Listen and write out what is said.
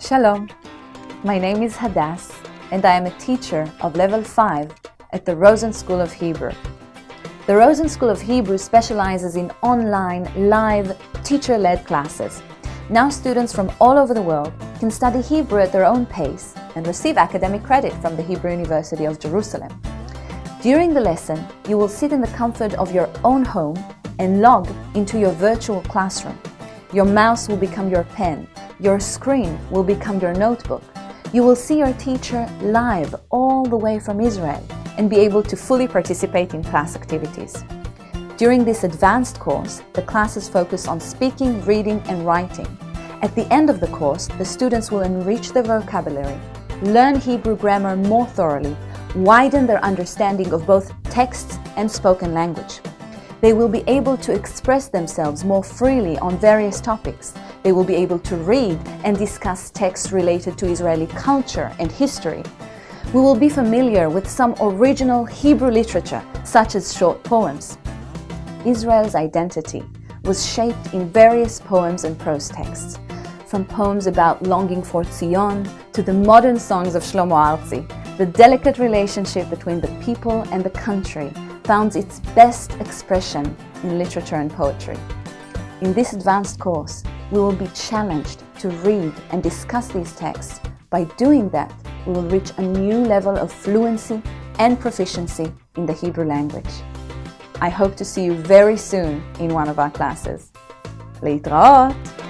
Shalom, my name is Hadass and I am a teacher of Level 5 at the Rosen School of Hebrew. The Rosen School of Hebrew specializes in online, live, teacher-led classes. Now students from all over the world can study Hebrew at their own pace and receive academic credit from the Hebrew University of Jerusalem. During the lesson, you will sit in the comfort of your own home and log into your virtual classroom. Your mouse will become your pen. Your screen will become your notebook. You will see your teacher live all the way from Israel and be able to fully participate in class activities. During this advanced course, the classes focus on speaking, reading, and writing. At the end of the course, the students will enrich their vocabulary, learn Hebrew grammar more thoroughly, widen their understanding of both texts and spoken language. They will be able to express themselves more freely on various topics. They will be able to read and discuss texts related to Israeli culture and history. We will be familiar with some original Hebrew literature, such as short poems. Israel's identity was shaped in various poems and prose texts, from poems about longing for Zion to the modern songs of Shlomo Artzi. The delicate relationship between the people and the country found its best expression in literature and poetry. In this advanced course, we will be challenged to read and discuss these texts. By doing that, we will reach a new level of fluency and proficiency in the Hebrew language. I hope to see you very soon in one of our classes. להתראות!